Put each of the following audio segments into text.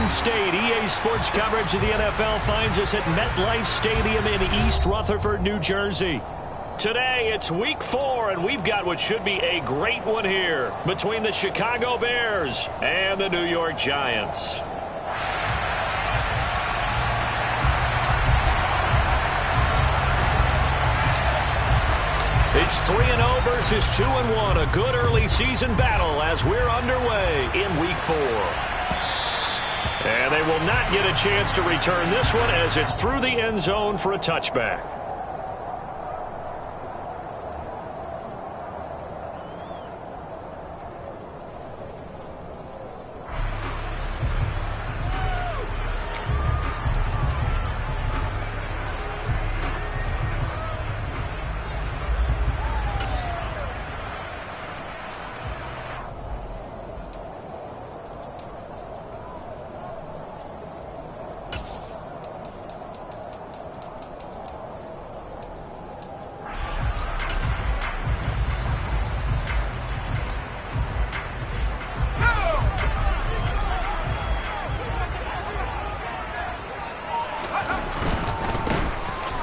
Garden State. EA Sports coverage of the NFL finds us at MetLife Stadium in East Rutherford, New Jersey. Today, it's Week 4, and we've got what should be a great one here between the Chicago Bears and the New York Giants. It's 3-0 versus 2-1, a good early season battle as we're underway in Week 4. And they will not get a chance to return this one as it's through the end zone for a touchback.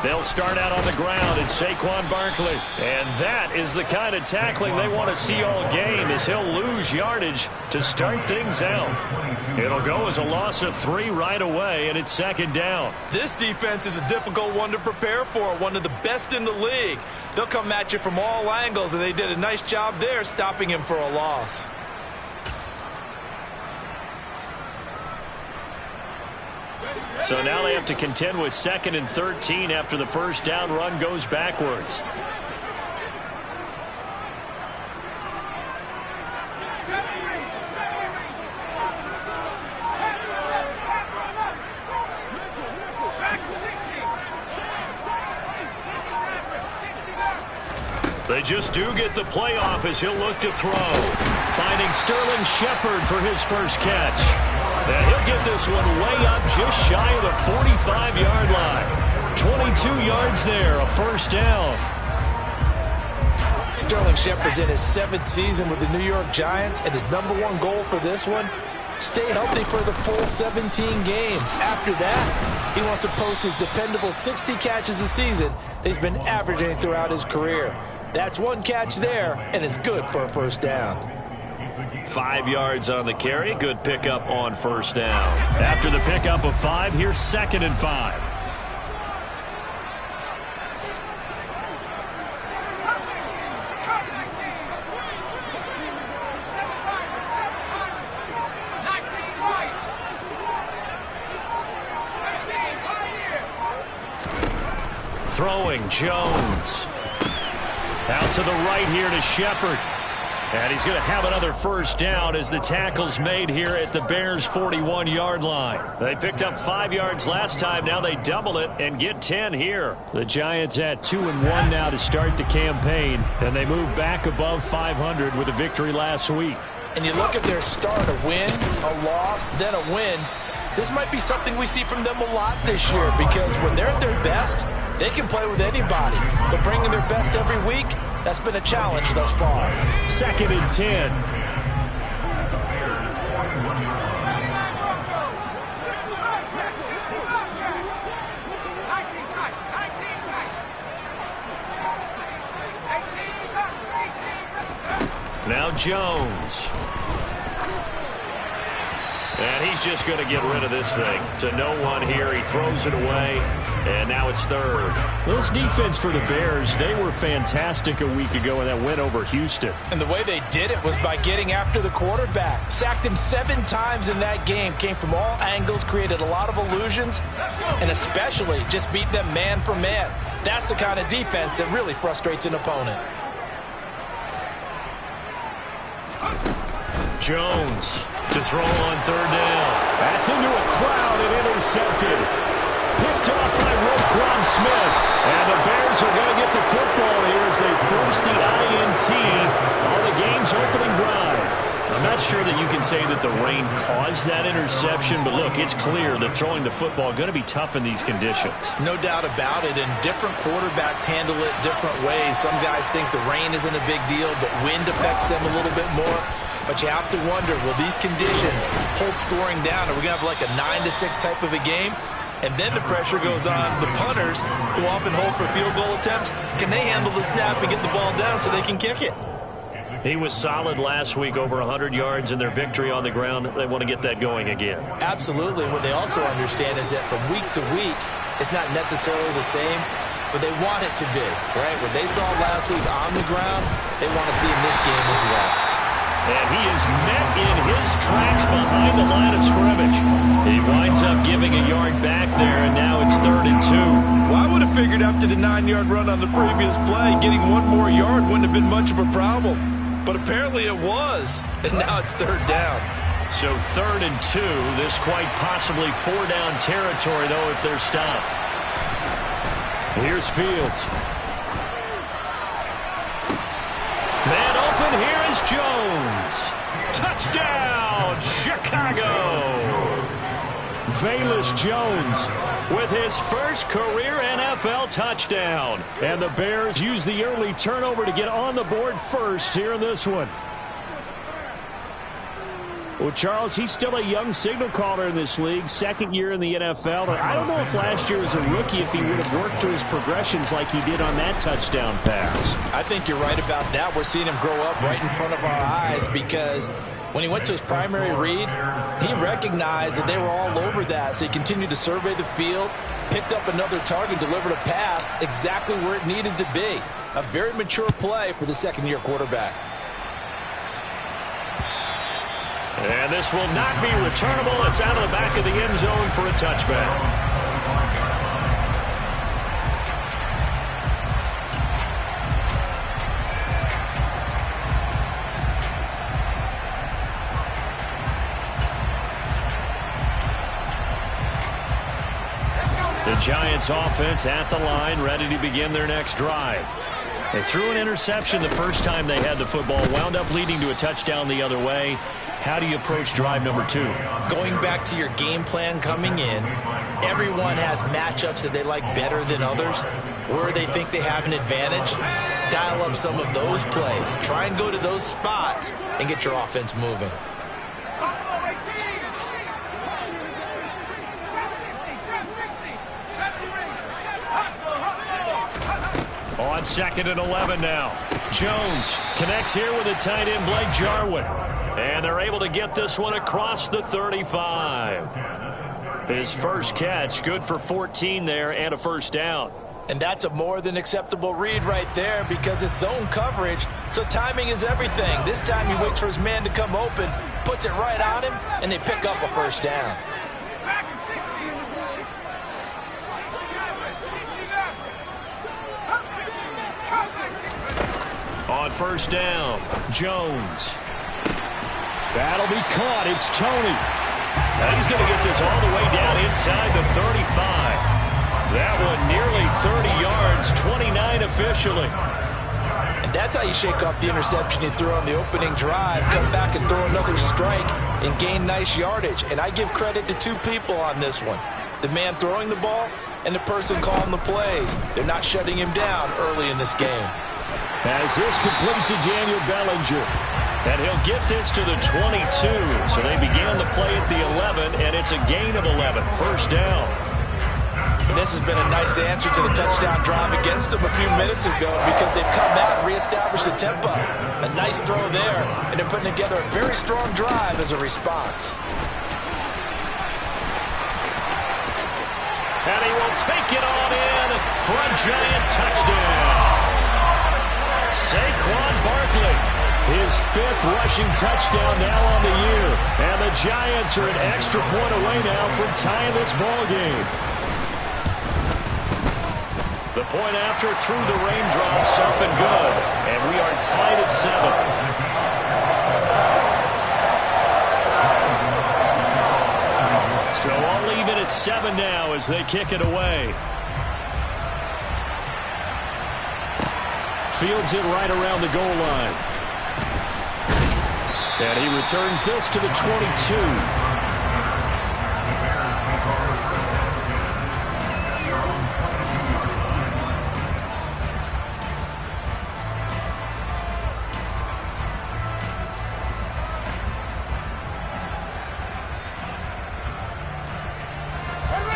They'll start out on the ground. It's Saquon Barkley. And that is the kind of tackling they want to see all game, as he'll lose yardage to start things out. It'll go as a loss of 3 right away, and it's second down. This defense is a difficult one to prepare for, one of the best in the league. They'll come at you from all angles, and they did a nice job there stopping him for a loss. So now they have to contend with 2nd and 13 after the first down run goes backwards. They just do get the playoff as he'll look to throw. Finding Sterling Shepard for his first catch. And he'll get this one way up just shy of the 45-yard line. 22 yards there, a first down. Sterling Shepard's in his 7th season with the New York Giants, and his #1 goal for this one, stay healthy for the full 17 games. After that, he wants to post his dependable 60 catches a season he's been averaging throughout his career. That's 1 catch there, and it's good for a first down. 5 yards on the carry. Good pickup on first down. After the pickup of 5, here's 2nd and 5. Throwing Jones. Out to the right here to Shepard. And he's going to have another first down as the tackle's made here at the Bears' 41-yard line. They picked up 5 yards last time. Now they double it and get 10 here. The Giants at 2-1 now to start the campaign. And they move back above 500 with a victory last week. And you look at their start, a win, a loss, then a win. This might be something we see from them a lot this year, because when they're at their best, they can play with anybody. But bringing their best every week, that's been a challenge thus far. 2nd and 10. Now Jones. And he's just going to get rid of this thing. To no one here. He throws it away. And now it's 3rd. This defense for the Bears, they were fantastic a week ago in that win over Houston. And the way they did it was by getting after the quarterback. Sacked him 7 times in that game. Came from all angles, created a lot of illusions, and especially just beat them man for man. That's the kind of defense that really frustrates an opponent. Jones to throw on 3rd down. That's into a crowd and intercepted. Picked off by Roquan Smith. And the Bears are going to get the football here as they force the INT on the game's opening drive. I'm not sure that you can say that the rain caused that interception, but look, it's clear that throwing the football is going to be tough in these conditions. No doubt about it, and different quarterbacks handle it different ways. Some guys think the rain isn't a big deal, but wind affects them a little bit more. But you have to wonder, will these conditions hold scoring down? Are we going to have like a 9-6 type of a game? And then the pressure goes on the punters, who often hold for field goal attempts. Can they handle the snap and get the ball down so they can kick it? He was solid last week, over 100 yards in their victory on the ground. They want to get that going again. Absolutely. What they also understand is that from week to week, it's not necessarily the same, but they want it to be, right? What they saw last week on the ground, they want to see in this game as well. And he is met in his tracks behind the line of scrimmage. He winds up giving a yard back there, and now it's 3rd and 2. Well, I would have figured after the 9-yard run on the previous play, getting one more yard wouldn't have been much of a problem. But apparently it was, and now it's 3rd down. So 3rd and 2. This quite possibly 4-down territory, though, if they're stopped. Here's Fields. Man open, here is Jones. Touchdown, Chicago. Velus Jones with his first career NFL touchdown. And the Bears use the early turnover to get on the board first here in this one. Well, Charles, he's still a young signal caller in this league, 2nd year in the NFL. And I don't know if last year as a rookie, if he would have worked through his progressions like he did on that touchdown pass. I think you're right about that. We're seeing him grow up right in front of our eyes because when he went to his primary read, he recognized that they were all over that. So he continued to survey the field, picked up another target, delivered a pass exactly where it needed to be. A very mature play for the 2nd-year quarterback. And this will not be returnable. It's out of the back of the end zone for a touchback. The Giants offense at the line, ready to begin their next drive. They threw an interception the first time they had the football, wound up leading to a touchdown the other way. How do you approach drive number 2? Going back to your game plan coming in, everyone has matchups that they like better than others. Where they think they have an advantage, dial up some of those plays. Try and go to those spots and get your offense moving. On 2nd and 11 now. Jones connects here with a tight end, Blake Jarwin. And they're able to get this one across the 35. His first catch, good for 14 there and a first down. And that's a more than acceptable read right there because it's zone coverage, so timing is everything. This time he waits for his man to come open, puts it right on him, and they pick up a first down. On first down, Jones. That'll be caught. It's Tony. And he's going to get this all the way down inside the 35. That one nearly 30 yards, 29 officially. And that's how you shake off the interception you threw on the opening drive. Come back and throw another strike and gain nice yardage. And I give credit to 2 people on this one. The man throwing the ball and the person calling the plays. They're not shutting him down early in this game. As this complete to Daniel Bellinger. And he'll get this to the 22. So they began the play at the 11, and it's a gain of 11. First down. And this has been a nice answer to the touchdown drive against them a few minutes ago because they've come out and reestablished the tempo. A nice throw there, and they're putting together a very strong drive as a response. And he will take it on in for a giant touchdown. Saquon Barkley, his 5th rushing touchdown now on the year. And the Giants are an extra point away now from tying this ball game. The point after through the raindrops up and good. And we are tied at 7. So I'll leave it at 7 now as they kick it away. Fields it right around the goal line. And he returns this to the 22.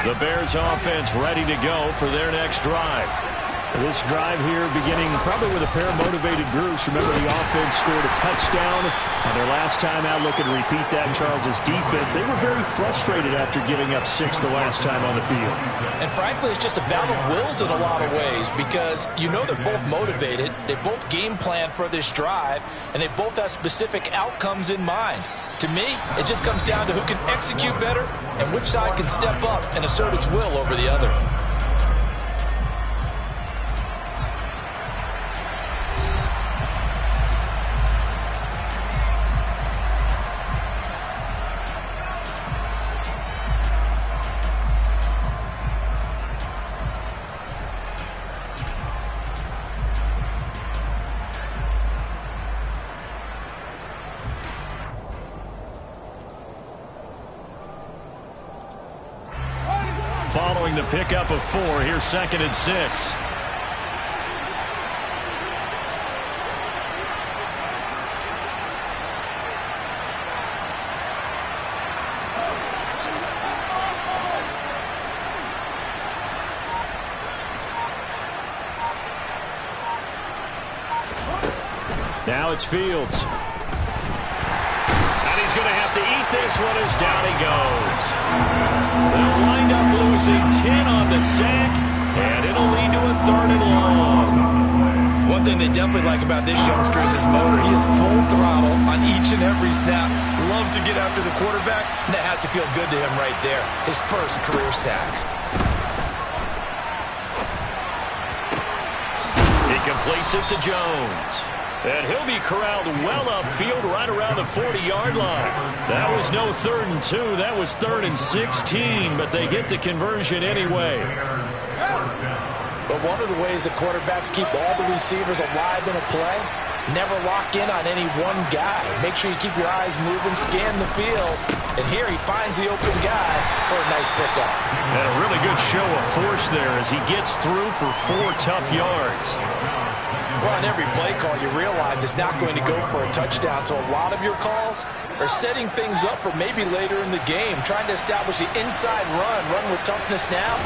The Bears offense ready to go for their next drive. This drive here beginning probably with a pair of motivated groups. Remember, the offense scored a touchdown on their last time out. Looking to repeat that in Charles's defense. They were very frustrated after giving up 6 the last time on the field. And frankly, it's just a battle of wills in a lot of ways because you know they're both motivated. They both game plan for this drive, and they both have specific outcomes in mind. To me, it just comes down to who can execute better and which side can step up and assert its will over the other. Following the pickup of 4, here's 2nd and 6. Now it's Fields. And he's going to have to eat this one as down he goes. They'll wind up losing 10 on the sack, and it'll lead to a 3rd and long. One thing they definitely like about this youngster is his motor. He is full throttle on each and every snap. Loves to get after the quarterback, and that has to feel good to him right there. His first career sack. He completes it to Jones. And he'll be corralled well upfield right around the 40-yard line. That was no 3rd and 2. That was 3rd and 16, but they get the conversion anyway. But one of the ways that quarterbacks keep all the receivers alive in a play, never lock in on any one guy. Make sure you keep your eyes moving, scan the field. And here he finds the open guy for a nice pickup. And a really good show of force there as he gets through for 4 tough yards. Well, on every play call, you realize it's not going to go for a touchdown. So a lot of your calls are setting things up for maybe later in the game, trying to establish the inside run with toughness now,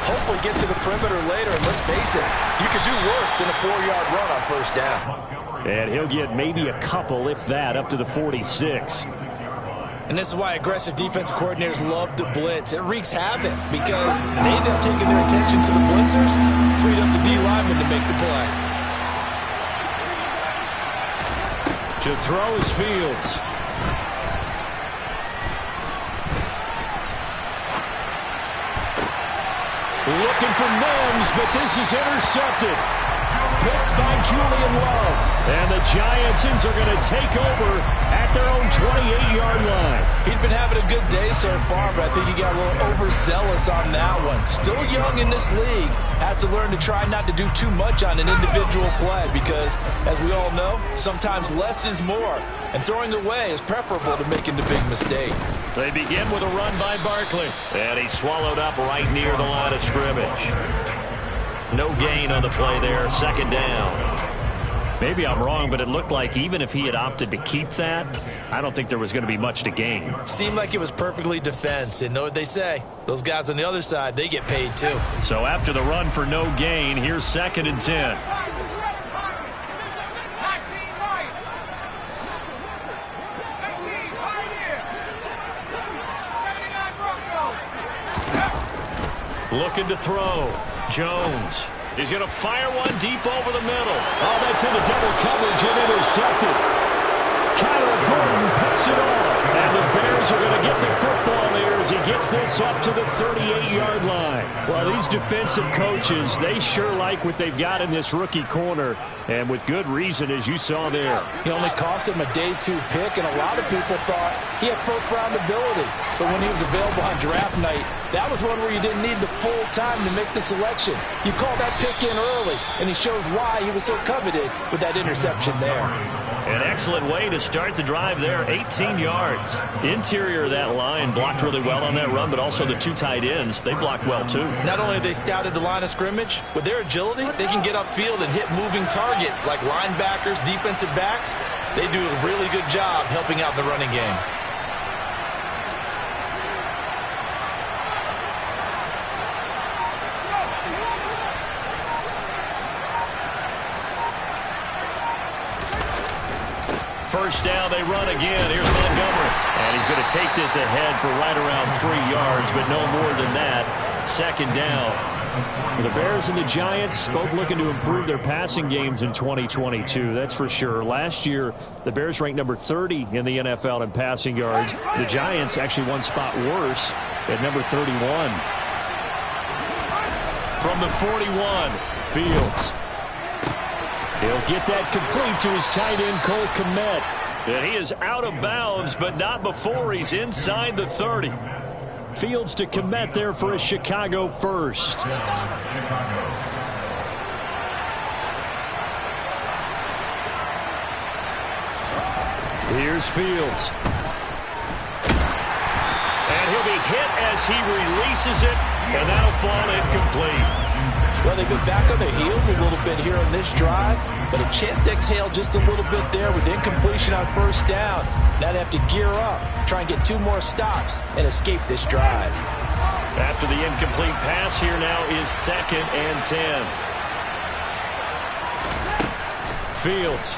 hopefully get to the perimeter later. And let's face it, you could do worse than a 4-yard run on 1st down. And he'll get maybe a couple, if that, up to the 46. And this is why aggressive defensive coordinators love to blitz. It wreaks havoc because they end up taking their attention to the blitzers, freed up the D lineman to make the play. To throw is Fields. Looking for Mims, but this is intercepted. Picked by Julian Love. And the Giantsons are going to take over at their own 28-yard line. He'd been having a good day so far, but I think he got a little overzealous on that one. Still young in this league. Has to learn to try not to do too much on an individual play because, as we all know, sometimes less is more. And throwing away is preferable to making the big mistake. They begin with a run by Barkley. And he's swallowed up right near the line of scrimmage. No gain on the play there, 2nd down. Maybe I'm wrong, but it looked like even if he had opted to keep that, I don't think there was going to be much to gain. Seemed like it was perfectly defense. And know what they say? Those guys on the other side, they get paid too. So after the run for no gain, here's 2nd and 10. Looking to throw. Jones. He's going to fire one deep over the middle. Oh, that's into double coverage and intercepted. Kyler Gordon picks it off. And the Bears are going to get the football here as he gets this up to the 38-yard line. Well, these defensive coaches, they sure like what they've got in this rookie corner. And with good reason, as you saw there. He only cost him a day 2 pick, and a lot of people thought he had first-round ability. But when he was available on draft night, that was one where you didn't need the full time to make the selection. You call that pick in early, and he shows why he was so coveted with that interception there. An excellent way to start the drive there, 18 yards. Interior of that line blocked really well on that run, but also the 2 tight ends, they blocked well too. Not only have they scouted the line of scrimmage, with their agility, they can get upfield and hit moving targets like linebackers, defensive backs. They do a really good job helping out the running game. first down. They run again. Here's Montgomery. And he's going to take this ahead for right around 3 yards, but no more than that. Second down. The Bears and the Giants both looking to improve their passing games in 2022. That's for sure. Last year, the Bears ranked number 30 in the NFL in passing yards. The Giants actually one spot worse at number 31. From the 41, Fields. He'll get that complete to his tight end, Cole Kmet. And he is out of bounds, but not before he's inside the 30. Fields to Kmet there for a Chicago first. Here's Fields. And he'll be hit as he releases it, and that'll fall incomplete. Well, they've been back on their heels a little bit here on this drive, but a chance to exhale just a little bit there with incompletion on first down. Now they have to gear up, try and get 2 more stops, and escape this drive. After the incomplete pass, here now is 2nd and 10. Fields.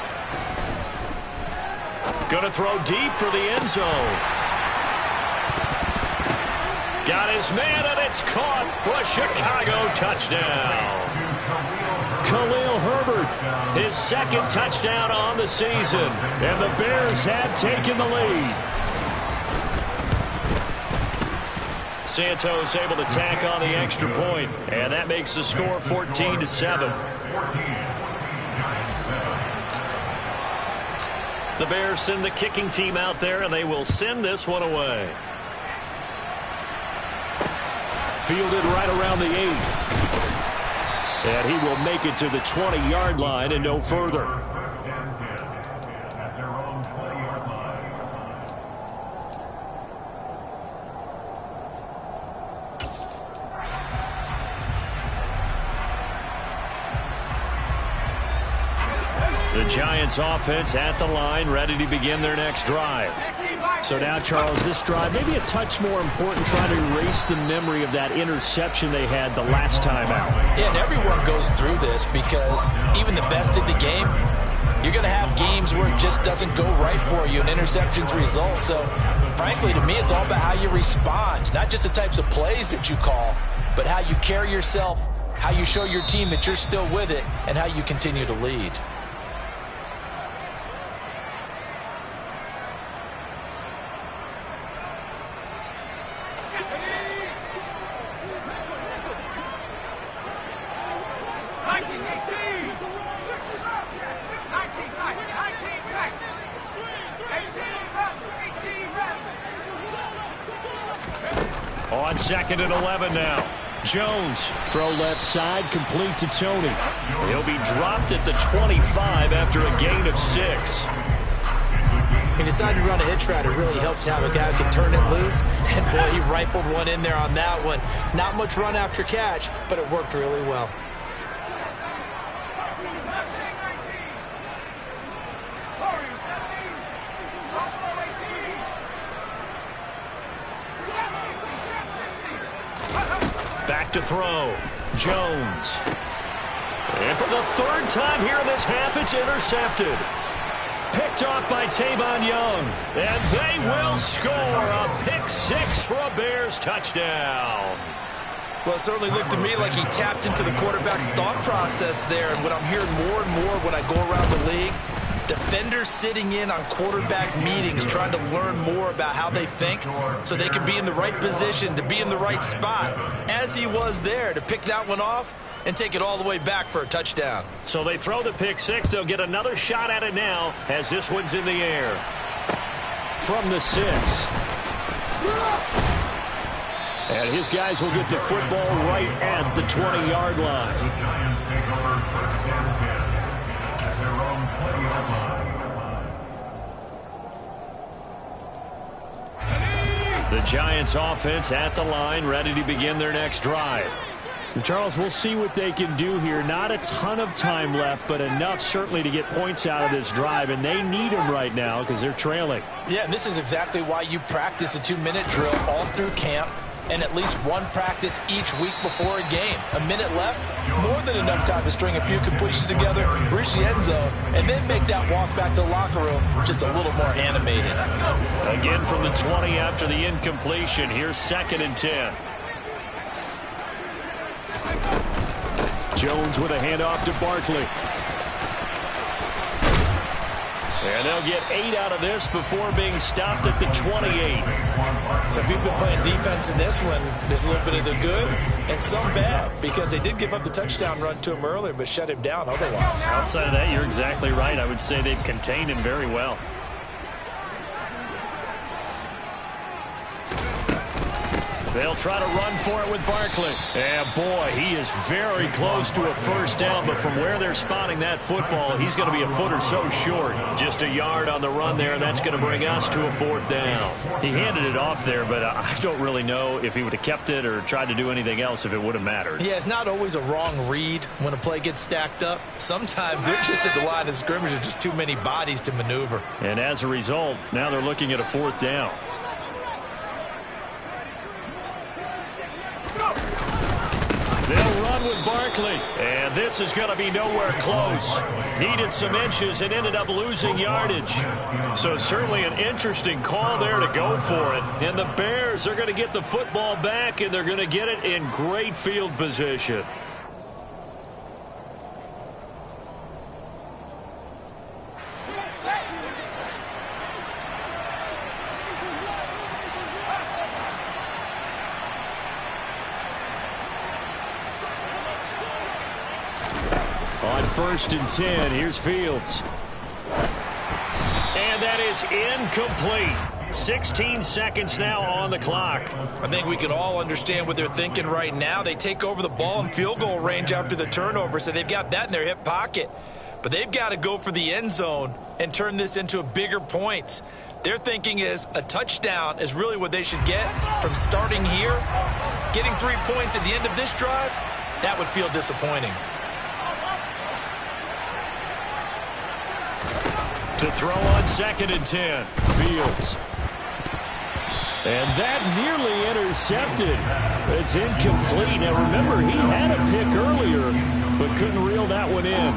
Gonna throw deep for the end zone. Got his man, and it's caught for a Chicago touchdown. Khalil Herbert, his 2nd touchdown on the season. And the Bears have taken the lead. Santos able to tack on the extra point, and that makes the score 14-7. The Bears send the kicking team out there, and they will send this one away. Fielded right around the 8. And he will make it to the 20-yard line and no further. The Giants offense at the line, ready to begin their next drive. So now, Charles, this drive maybe a touch more important, trying to erase the memory of that interception they had the last time out. Yeah, and everyone goes through this because even the best in the game, you're going to have games where it just doesn't go right for you and interceptions result. So, frankly, to me, it's all about how you respond, not just the types of plays that you call, but how you carry yourself, how you show your team that you're still with it, and how you continue to lead. On 2nd and 11 now. Jones, throw left side, complete to Tony. He'll be dropped at the 25 after a gain of 6. He decided to run a hitch route. It really helped to have a guy who can turn it loose. And, boy, he rifled one in there on that one. Not much run after catch, but it worked really well. Back to throw. Jones. And for the 3rd time here in this half, it's intercepted. Picked off by Tavon Young. And they will score a pick 6 for a Bears touchdown. Well, it certainly looked to me like he tapped into the quarterback's thought process there. And what I'm hearing more and more when I go around the league, defenders sitting in on quarterback meetings trying to learn more about how they think so they can be in the right position to be in the right spot, as he was there to pick that one off and take it all the way back for a touchdown. So they throw the pick 6. They'll get another shot at it now as this one's in the air. From the 6. And his guys will get the football right at the 20-yard line. The Giants offense at the line, ready to begin their next drive. And Charles, we'll see what they can do here. Not a ton of time left, but enough certainly to get points out of this drive, and they need them right now because they're trailing. Yeah, and this is exactly why you practice a 2-minute drill all through camp. and at least one practice each week before a game. A minute left, more than enough time to string a few completions together, reach the end zone, and then make that walk back to the locker room just a little more animated. Again from the 20 after the incompletion. Here's 2nd and 10. Jones with a handoff to Barkley. And they'll get 8 out of this before being stopped at the 28. So if you've been playing defense in this one, there's a little bit of the good and some bad, because they did give up the touchdown run to him earlier but shut him down otherwise. Outside of that, you're exactly right. I would say they've contained him very well. They'll try to run for it with Barkley. And boy, he is very close to a first down, but from where they're spotting that football, he's going to be a foot or so short. Just a yard on the run there, and that's going to bring us to a 4th down. He handed it off there, but I don't really know if he would have kept it or tried to do anything else if it would have mattered. Yeah, it's not always a wrong read when a play gets stacked up. Sometimes they're just at the line of scrimmage with just too many bodies to maneuver. And as a result, now they're looking at a 4th down. They'll run with Barkley, and this is going to be nowhere close. Needed some inches and ended up losing yardage. So certainly an interesting call there to go for it. And the Bears are going to get the football back, and they're going to get it in great field position. On 1st and 10, here's Fields. And that is incomplete. 16 seconds now on the clock. I think we can all understand what they're thinking right now. They take over the ball in field goal range after the turnover, so they've got that in their hip pocket. But they've got to go for the end zone and turn this into a bigger points. Their thinking is a touchdown is really what they should get from starting here. Getting 3 points at the end of this drive, that would feel disappointing. To throw on 2nd and 10, Fields. And that nearly intercepted. It's incomplete. Now remember, he had a pick earlier, but couldn't reel that one in.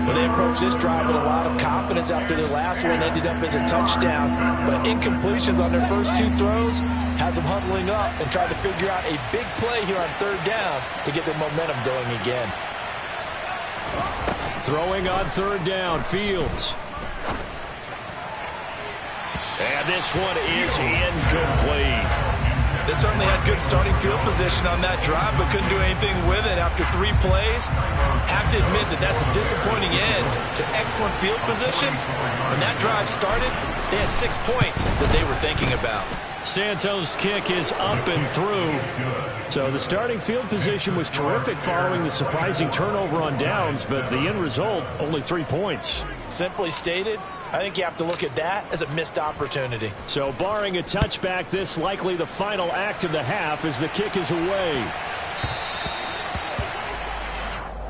Well, they approached this drive with a lot of confidence after their last one ended up as a touchdown. But incompletions on their first 2 throws has them huddling up and trying to figure out a big play here on 3rd down to get their momentum going again. Throwing on 3rd down, Fields. And this one is incomplete. They certainly had good starting field position on that drive, but couldn't do anything with it after 3 plays. Have to admit that that's a disappointing end to excellent field position. When that drive started, they had 6 points that they were thinking about. Santos' kick is up and through. So the starting field position was terrific following the surprising turnover on downs, but the end result, only 3 points. Simply stated, I think you have to look at that as a missed opportunity. So barring a touchback, this likely the final act of the half as the kick is away.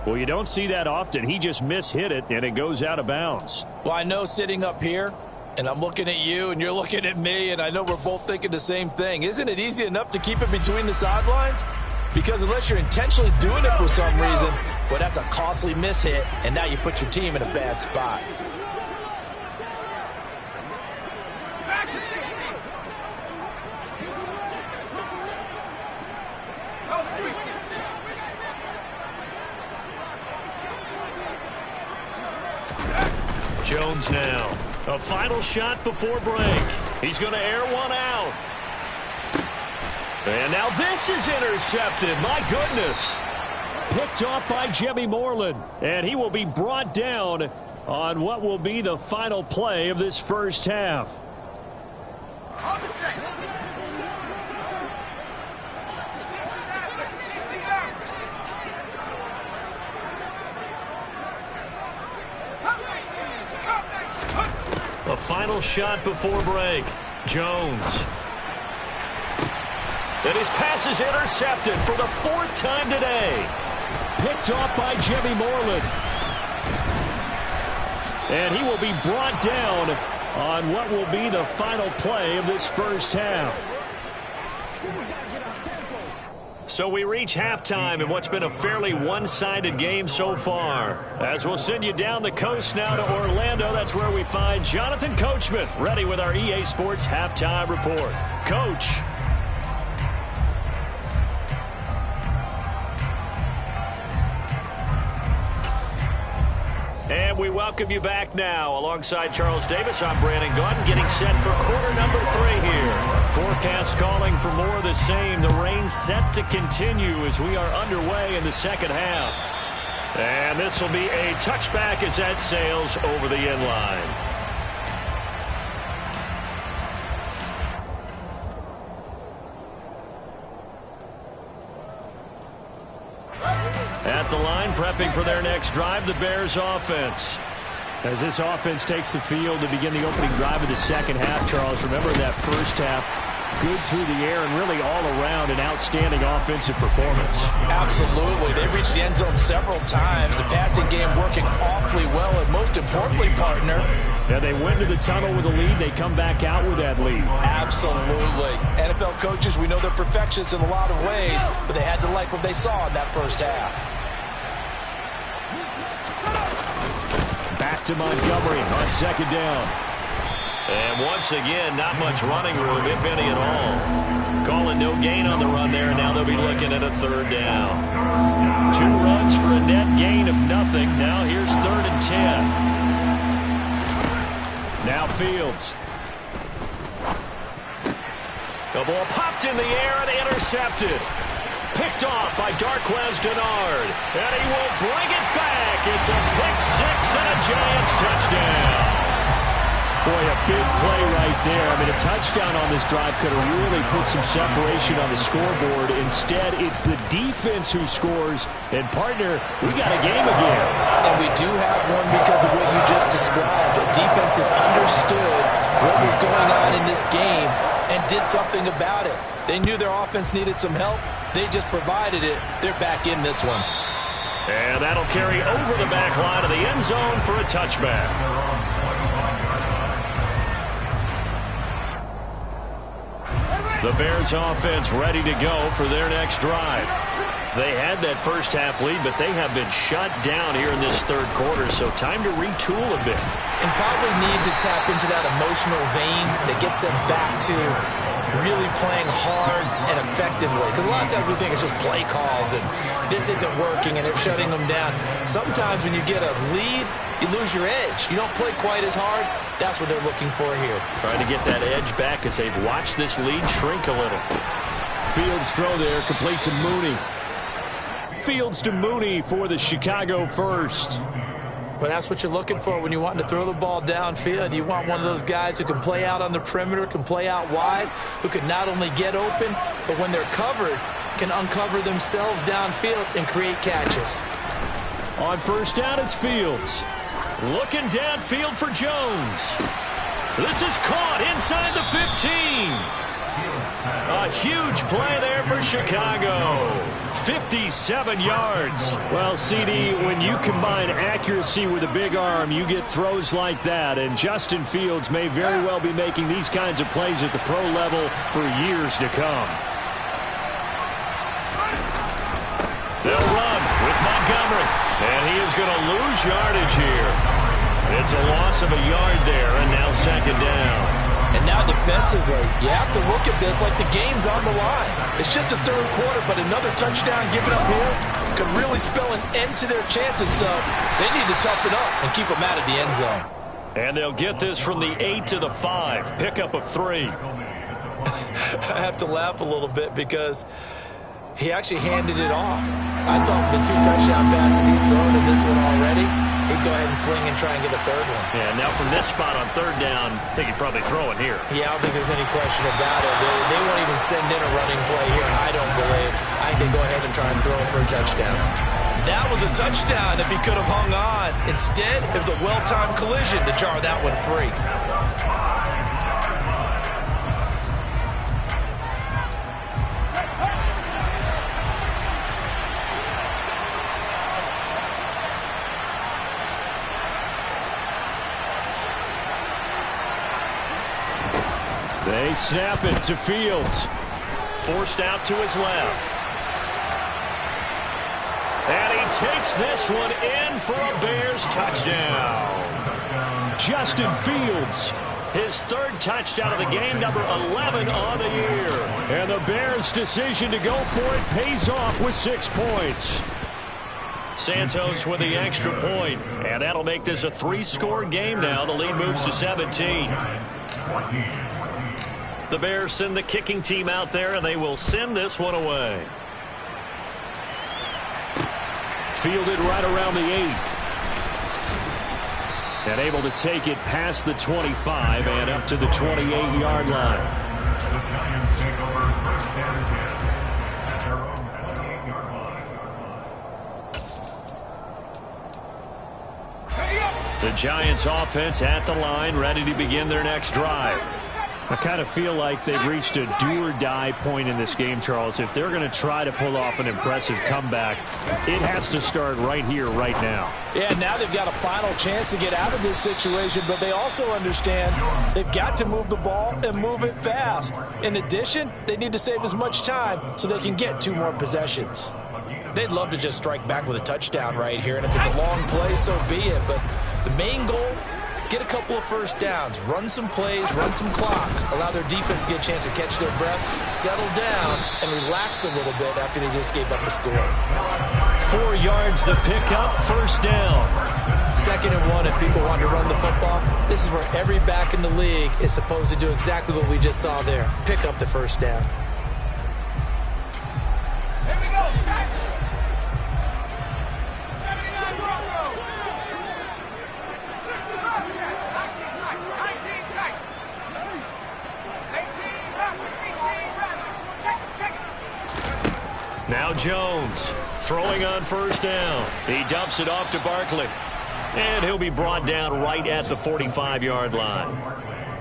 Well, you don't see that often. He just mishit it, and it goes out of bounds. Well, I know sitting up here, and I'm looking at you, and you're looking at me, and I know we're both thinking the same thing. Isn't it easy enough to keep it between the sidelines? Because unless you're intentionally doing it for some reason, well, that's a costly mishit, and now you put your team in a bad spot. Jones now. A final shot before break. He's going to air one out. And now this is intercepted. My goodness. Picked off by Jimmy Moreland. And he will be brought down on what will be the final play of this first half. A final shot before break. Jones. And his pass is intercepted for the 4th time today. Picked off by Jimmy Moreland. And he will be brought down on what will be the final play of this first half. So we reach halftime in what's been a fairly one-sided game so far. As we'll send you down the coast now to Orlando, that's where we find Jonathan Coachman, ready with our EA Sports Halftime Report. Coach. And we welcome you back now. Alongside Charles Davis, I'm Brandon Gaudin, getting set for quarter number 3 here. Forecast calling for more of the same. The rain set to continue as we are underway in the second half. And this will be a touchback as that sails over the end line. At the line, prepping for their next drive, the Bears offense. As this offense takes the field to begin the opening drive of the second half, Charles, remember that first half, good through the air and really all around an outstanding offensive performance. Absolutely. They reached the end zone several times. The passing game working awfully well, and most importantly, partner. Yeah, they went to the tunnel with a lead. They come back out with that lead. Absolutely. NFL coaches, we know they're perfectionists in a lot of ways, but they had to like what they saw in that first half. Back to Montgomery on second down. And once again, not much running room, if any at all. Calling no gain on the run there. Now they'll be looking at a third down. 2 runs for a net gain of nothing. Now here's 3rd and 10. Now Fields. The ball popped in the air and intercepted. Picked off by Darquez Dennard. And he will bring it back. It's a pick 6 and a Giants touchdown. Boy, a big play right there. I mean, a touchdown on this drive could have really put some separation on the scoreboard. Instead, it's the defense who scores. And, partner, we got a game again. And we do have one because of what you just described. A defense that understood what was going on in this game and did something about it. They knew their offense needed some help. They just provided it. They're back in this one. And that'll carry over the back line of the end zone for a touchback. The Bears offense ready to go for their next drive. They had that first half lead, but they have been shut down here in this third quarter, so time to retool a bit. And probably need to tap into that emotional vein that gets them back to really playing hard and effectively. Because a lot of times we think it's just play calls and this isn't working and it's shutting them down. Sometimes when you get a lead, you lose your edge. You don't play quite as hard. That's what they're looking for here. Trying to get that edge back as they've watched this lead shrink a little. Fields throw there, complete to Mooney. Fields to Mooney for the Chicago first. But that's what you're looking for when you want to throw the ball downfield. You want one of those guys who can play out on the perimeter, can play out wide, who can not only get open, but when they're covered, can uncover themselves downfield and create catches. On first down, it's Fields. Looking downfield for Jones. This is caught inside the 15. A huge play there for Chicago. 57 yards. Well, CD, when you combine accuracy with a big arm, you get throws like that. And Justin Fields may very well be making these kinds of plays at the pro level for years to come. They'll run with Montgomery. And he is going to lose yardage here. It's a loss of a yard there, and now second down. And now defensively, you have to look at this like the game's on the line. It's just a third quarter, but another touchdown given up here could really spell an end to their chances. So they need to toughen up and keep them out of the end zone. And they'll get this from the 8 to the 5. Pickup of 3. I have to laugh a little bit because he actually handed it off. I thought with the 2 touchdown passes he's thrown in this one already, he'd go ahead and fling and try and get a third one. Yeah, now from this spot on third down, I think he'd probably throw it here. Yeah, I don't think there's any question about it. They won't even send in a running play here, I don't believe. I think they go ahead and try and throw it for a touchdown. That was a touchdown if he could have hung on. Instead, it was a well-timed collision to jar that one free. They snap it to Fields. Forced out to his left. And he takes this one in for a Bears touchdown. Justin Fields, his third touchdown of the game, number 11 on the year. And the Bears' decision to go for it pays off with 6 points. Santos with the extra point, and that'll make this a 3-score game now. The lead moves to 17. The Bears send the kicking team out there, and they will send this one away. Fielded right around the 8. And able to take it past the 25 and up to the 28-yard line. The Giants offense at the line, ready to begin their next drive. I kind of feel like they've reached a do-or-die point in this game, Charles. If they're going to try to pull off an impressive comeback, it has to start right here, right now. Yeah, now they've got a final chance to get out of this situation, but they also understand they've got to move the ball and move it fast. In addition, they need to save as much time so they can get 2 more possessions. They'd love to just strike back with a touchdown right here, and if it's a long play, so be it. But the main goal, get a couple of first downs, run some plays, run some clock, allow their defense to get a chance to catch their breath, settle down, and relax a little bit after they just gave up a score. 4 yards the pickup, first down. 2nd and 1, if people want to run the football, this is where every back in the league is supposed to do exactly what we just saw there, pick up the first down. Here we go. Now Jones throwing on first down. He dumps it off to Barkley. And he'll be brought down right at the 45-yard line.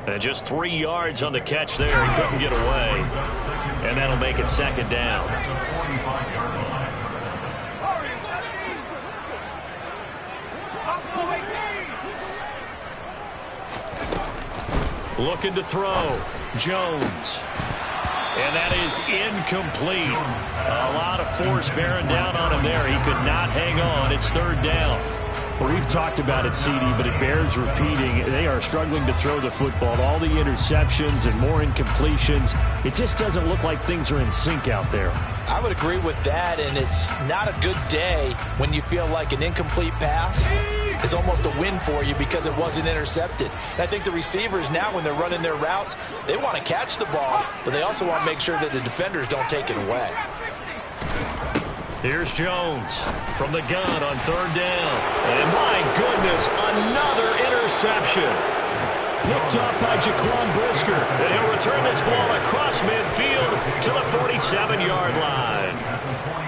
And just 3 yards on the catch there. He couldn't get away. And that'll make it 2nd down. Looking to throw. Jones. And that is incomplete. A lot of force bearing down on him there. He could not hang on. It's 3rd down. Well, we've talked about it, CD, but it bears repeating. They are struggling to throw the football. All the interceptions and more incompletions. It just doesn't look like things are in sync out there. I would agree with that, and it's not a good day when you feel like an incomplete pass is almost a win for you because it wasn't intercepted. And I think the receivers now, when they're running their routes, they want to catch the ball, but they also want to make sure that the defenders don't take it away. Here's Jones from the gun on 3rd down. And my goodness, another interception. Picked up by Jaquan Brisker. And he'll return this ball across midfield to the 47-yard line.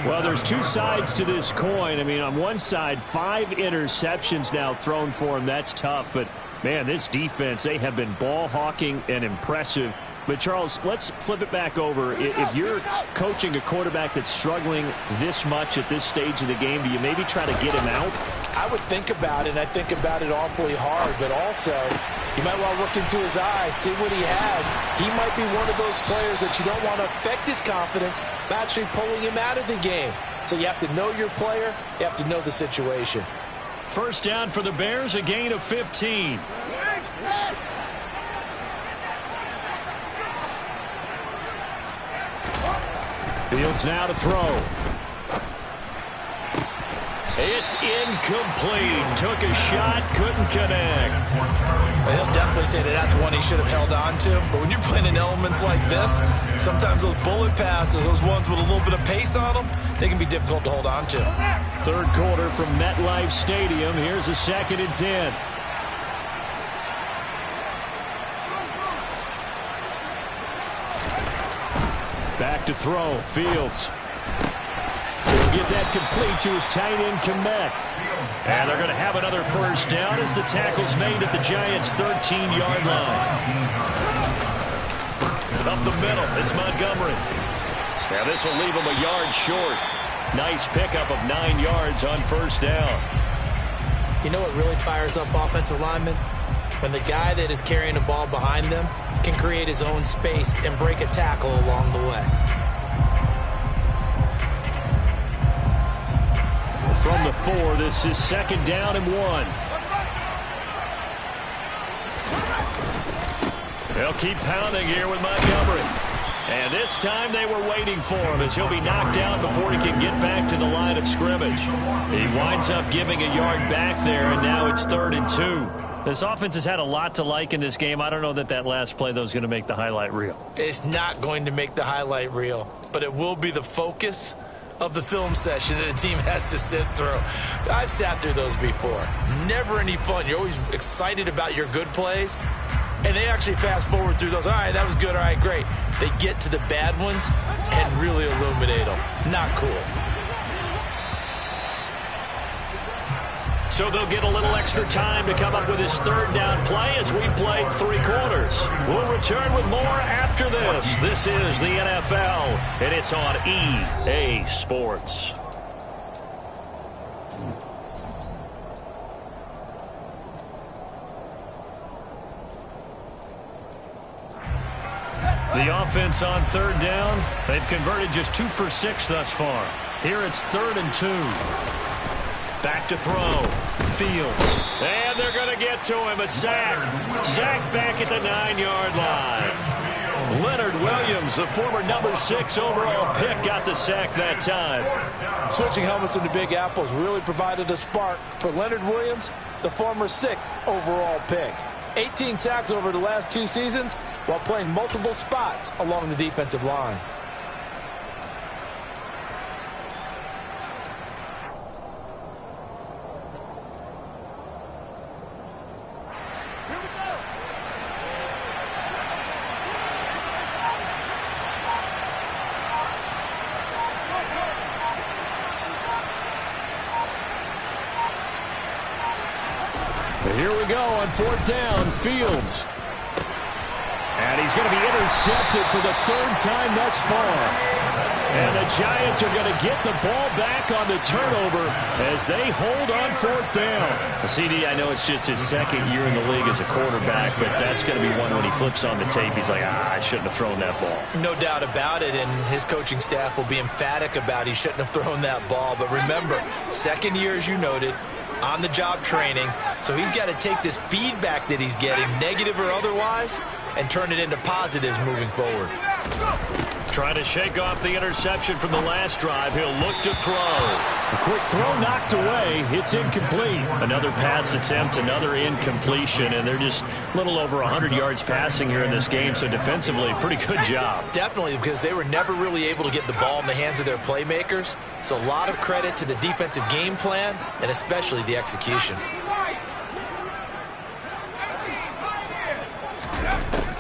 Well, there's 2 sides to this coin. I mean, on one side, 5 interceptions now thrown for him. That's tough. But, man, this defense, they have been ball hawking and impressive. But, Charles, let's flip it back over. If you're coaching a quarterback that's struggling this much at this stage of the game, do you maybe try to get him out? I would think about it, and I think about it awfully hard. But also, you might want to look into his eyes, see what he has. He might be one of those players that you don't want to affect his confidence by actually pulling him out of the game. So you have to know your player. You have to know the situation. First down for the Bears, a gain of 15. Fields now to throw. It's incomplete. Took a shot, couldn't connect. Well, he'll definitely say that that's one he should have held on to. But when you're playing in elements like this, sometimes those bullet passes, those ones with a little bit of pace on them, they can be difficult to hold on to. 3rd quarter from MetLife Stadium. Here's a 2nd and 10. Back to throw. Fields. He'll get that complete to his tight end, Komet. And they're going to have another first down as the tackle's made at the Giants' 13-yard line. Up the middle, it's Montgomery. Now this will leave him a yard short. Nice pickup of 9 yards on first down. You know what really fires up offensive linemen? When the guy that is carrying the ball behind them can create his own space and break a tackle along the way. 4. This is 2nd down and 1. They'll keep pounding here with Montgomery. And this time they were waiting for him as he'll be knocked out before he can get back to the line of scrimmage. He winds up giving a yard back there, and now it's 3rd and 2. This offense has had a lot to like in this game. I don't know that last play, though, is going to make the highlight reel. It's not going to make the highlight reel, but it will be the focus of the film session that the team has to sit through. I've sat through those before. Never any fun. You're always excited about your good plays, and they actually fast forward through those. All right, that was good. All right, great. They get to the bad ones and really illuminate them. Not cool. So they'll get a little extra time to come up with his 3rd down play as we played 3 quarters. We'll return with more after this. This is the NFL, and it's on EA Sports. The offense on 3rd down. They've converted just 2 for 6 thus far. Here it's 3rd and 2. Back to throw. Fields. And they're going to get to him. A sack. Sacked back at the 9-yard line. Leonard Williams, the former number 6 overall pick, got the sack that time. Switching helmets in the Big Apples really provided a spark for Leonard Williams, the former 6th overall pick. 18 sacks over the last 2 seasons while playing multiple spots along the defensive line. Here we go on 4th down. Fields. And he's going to be intercepted for the 3rd time thus far. And the Giants are going to get the ball back on the turnover as they hold on 4th down. CD, I know it's just his 2nd year in the league as a quarterback, but that's going to be one when he flips on the tape. He's like, I shouldn't have thrown that ball. No doubt about it, and his coaching staff will be emphatic about he shouldn't have thrown that ball. But remember, 2nd year, as you noted, on-the-job training, so he's got to take this feedback that he's getting, negative or otherwise, and turn it into positives moving forward. Trying to shake off the interception from the last drive. He'll look to throw. A quick throw knocked away. It's incomplete. Another pass attempt, another incompletion, and they're just a little over 100 yards passing here in this game, so defensively, pretty good job. Definitely, because they were never really able to get the ball in the hands of their playmakers, so a lot of credit to the defensive game plan and especially the execution.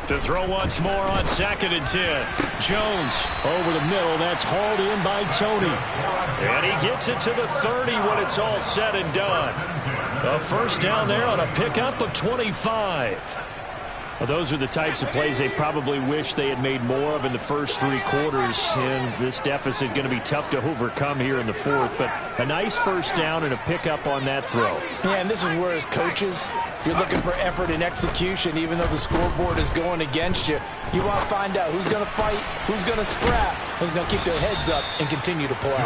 To throw once more on 2nd and 10. Jones over the middle. That's hauled in by Tony. And he gets it to the 30 when it's all said and done. A 1st down there on a pickup of 25. Well, those are the types of plays they probably wish they had made more of in the first 3 quarters. And this deficit going to be tough to overcome here in the 4th. But a nice 1st down and a pickup on that throw. Yeah, and this is where as coaches, you're looking for effort and execution. Even though the scoreboard is going against you, you want to find out who's going to fight, who's going to scrap, who's going to keep their heads up and continue to play.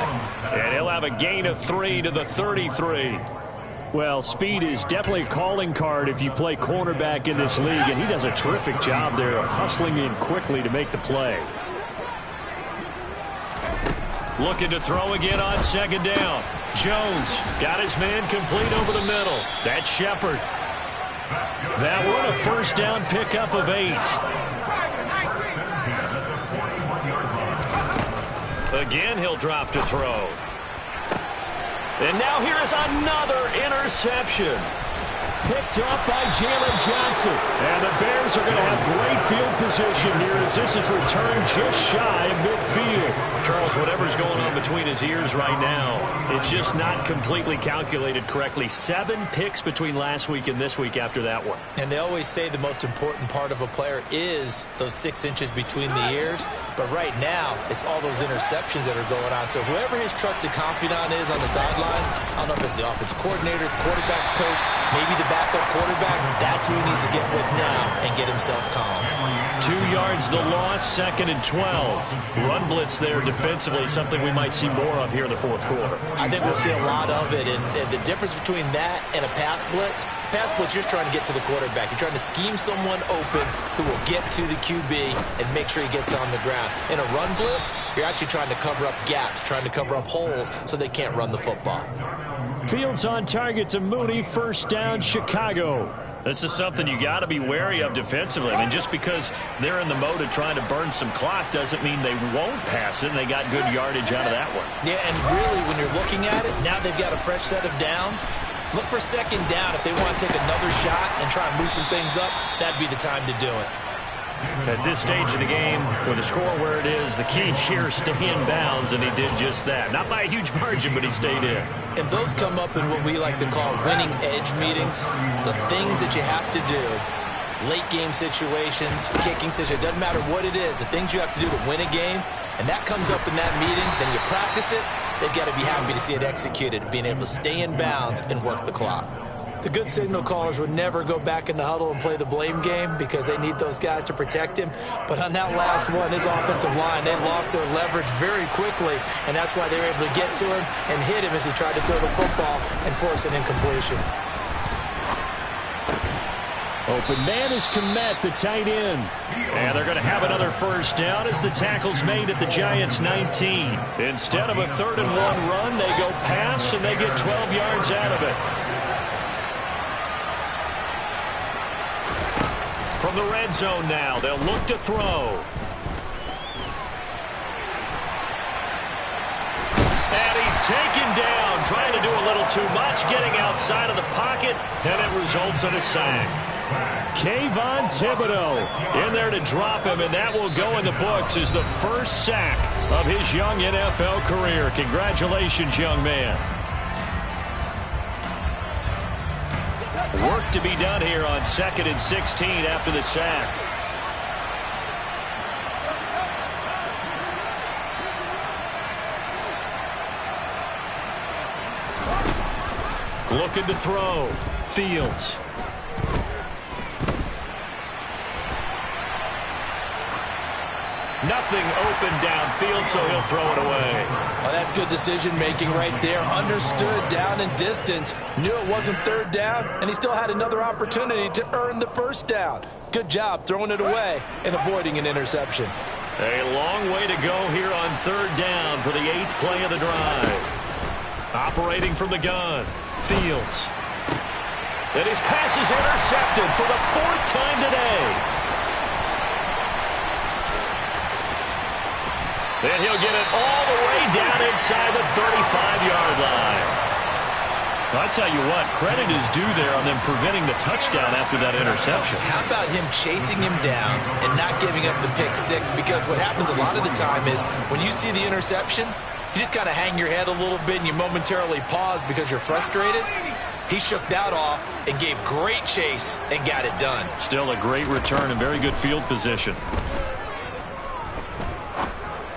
And he'll have a gain of 3 to the 33. Well, speed is definitely a calling card if you play cornerback in this league, and he does a terrific job there of hustling in quickly to make the play. Looking to throw again on 2nd down. Jones got his man complete over the middle. That's Shepard. That one a 1st down pickup of 8. Again, he'll drop to throw. And now here is another interception. Picked up by Jalen Johnson. And the Bears are going to have great field position here as this is returned just shy of midfield. Charles, whatever's going on between his ears right now, it's just not completely calculated correctly. 7 picks between last week and this week after that one. And they always say the most important part of a player is those 6 inches between the ears. But right now, it's all those interceptions that are going on. So whoever his trusted confidant is on the sidelines, I don't know if it's the offensive coordinator, quarterback's coach, maybe the backup quarterback, that's who he needs to get with now and get himself calm. 2 yards the loss, 2nd and 12. Run blitz there defensively, something we might see more of here in the fourth quarter. I think we'll see a lot of it, and the difference between that and a pass blitz, you're just trying to get to the quarterback. You're trying to scheme someone open who will get to the QB and make sure he gets on the ground. In a run blitz, you're actually trying to cover up gaps, trying to cover up holes so they can't run the football. Fields on target to Mooney, 1st down, Chicago. This is something you got to be wary of defensively. I mean, just because they're in the mode of trying to burn some clock doesn't mean they won't pass it, and they got good yardage out of that one. Yeah, and really, when you're looking at it, now they've got a fresh set of downs. Look for 2nd down. If they want to take another shot and try and loosen things up, that'd be the time to do it. At this stage of the game, with the score where it is, the key here is stay in bounds, and he did just that. Not by a huge margin, but he stayed in. And those come up in what we like to call winning edge meetings. The things that you have to do, late game situations, kicking situations, it doesn't matter what it is, the things you have to do to win a game, and that comes up in that meeting, then you practice it, they've got to be happy to see it executed, being able to stay in bounds and work the clock. The good signal callers would never go back in the huddle and play the blame game because they need those guys to protect him. But on that last one, his offensive line, they lost their leverage very quickly, and that's why they were able to get to him and hit him as he tried to throw the football and force an incompletion. Open man is Kmet, the tight end. And they're going to have another 1st down as the tackle's made at the Giants' 19. Instead of a 3rd and 1 run, they go pass, and they get 12 yards out of it. From the red zone now, they'll look to throw. And he's taken down, trying to do a little too much, getting outside of the pocket, and it results in a sack. Kayvon Thibodeau in there to drop him, and that will go in the books as the 1st sack of his young NFL career. Congratulations, young man. Work to be done here on 2nd and 16 after the sack. Looking to throw. Fields. Nothing open downfield, so he'll throw it away. Oh, that's good decision-making right there. Understood down in distance. Knew it wasn't 3rd down, and he still had another opportunity to earn the 1st down. Good job throwing it away and avoiding an interception. A long way to go here on 3rd down for the 8th play of the drive. Operating from the gun. Fields. And his pass is intercepted for the 4th time today. And he'll get it all the way down inside the 35-yard line. I'll tell you what, credit is due there on them preventing the touchdown after that interception. How about him chasing him down and not giving up the pick 6? Because what happens a lot of the time is when you see the interception, you just kind of hang your head a little bit and you momentarily pause because you're frustrated. He shook that off and gave great chase and got it done. Still a great return and very good field position.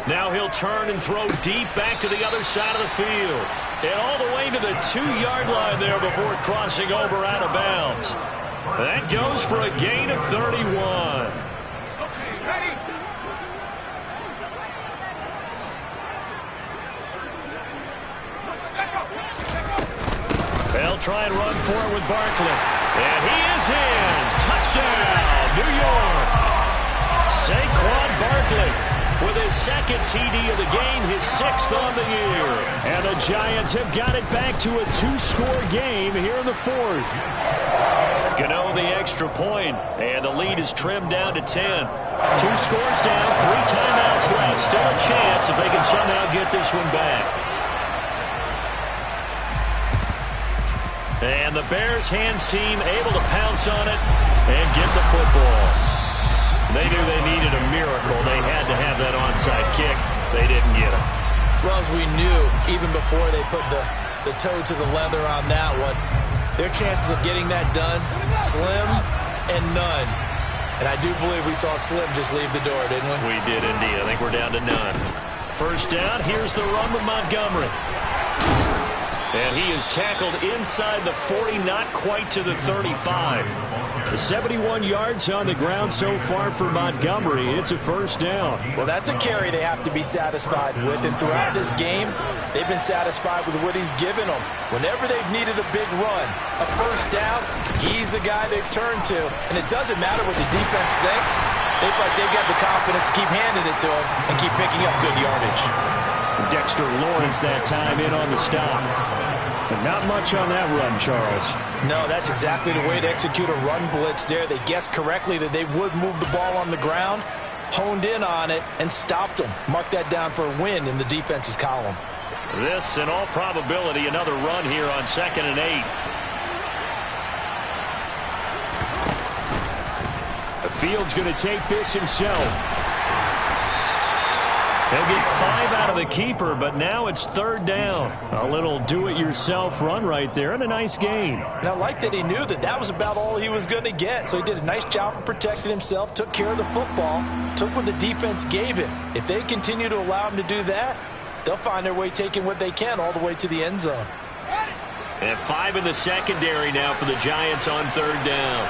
Now he'll turn and throw deep back to the other side of the field. And all the way to the 2-yard line there before crossing over out of bounds. That goes for a gain of 31. They'll try and run for it with Barkley. And he is in. Touchdown, New York. Saquon Barkley with his 2nd TD of the game, his 6th on the year. And the Giants have got it back to a 2-score game here in the 4th. Gano the extra point, and the lead is trimmed down to 10. 2 scores down, 3 timeouts left. Still a chance if they can somehow get this one back. And the Bears hands team able to pounce on it and get the football. They knew they needed a miracle. They had to have that onside kick. They didn't get it. Well, as we knew, even before they put the toe to the leather on that one, their chances of getting that done, slim and none. And I do believe we saw Slim just leave the door, didn't we? We did indeed. I think we're down to none. 1st down. Here's the run with Montgomery. And he is tackled inside the 40, not quite to the 35. The 71 yards on the ground so far for Montgomery. It's a first down. Well, that's a carry they have to be satisfied with. And throughout this game, they've been satisfied with what he's given them. Whenever they've needed a big run, a first down, he's the guy they've turned to. And it doesn't matter what the defense thinks. They feel like they've got the confidence to keep handing it to him and keep picking up good yardage. Dexter Lawrence that time in on the stop. But not much on that run, Charles. No, that's exactly the way to execute a run blitz there. They guessed correctly that they would move the ball on the ground, honed in on it, and stopped them. Mark that down for a win in the defense's column. This, in all probability, another run here on 2nd and 8. The Field's going to take this himself. He'll get 5 out of the keeper, but now it's 3rd down. A little do-it-yourself run right there, and a nice gain. And I like that he knew that that was about all he was going to get, so he did a nice job of protecting himself, took care of the football, took what the defense gave him. If they continue to allow him to do that, they'll find their way taking what they can all the way to the end zone. And 5 in the secondary now for the Giants on 3rd down.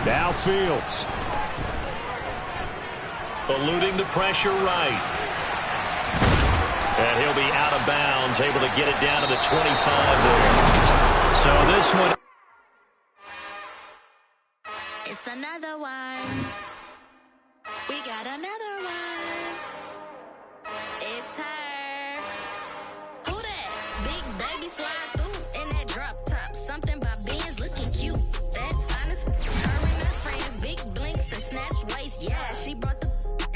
Now Fields. Eluding the pressure right. And he'll be out of bounds, able to get it down to the 25 there. So this one. It's another one. We got another one. It's her. Who that? Big baby slide through in that drop top. Something by Benz looking cute. That's honest. Her and her friends, big blinks and snatch waist. Yeah, she brought the.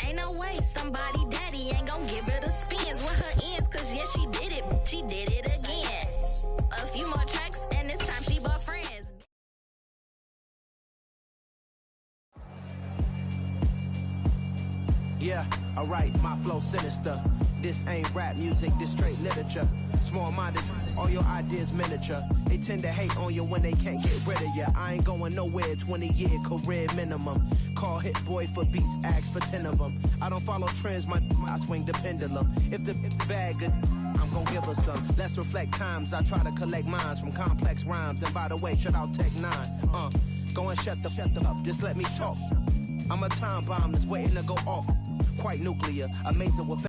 Ain't no way somebody daddy ain't gonna give her the spins with her ends. Cause yeah, she did it. She did it again. A few more tracks and this time she bought friends. Yeah, alright, my flow sinister. This ain't rap music, this straight literature. Small-minded, all your ideas miniature. They tend to hate on you when they can't get rid of you. I ain't going nowhere, 20-year career minimum. Call Hit Boy for beats, ask for 10 of them. I don't follow trends, I swing the pendulum. If the bag good, I'm gonna give her some. Let's reflect times, I try to collect minds from complex rhymes. And by the way, shut out Tech 9. Go and shut the up, just let me talk. I'm a time bomb that's waiting to go off. Quite nuclear, amazing with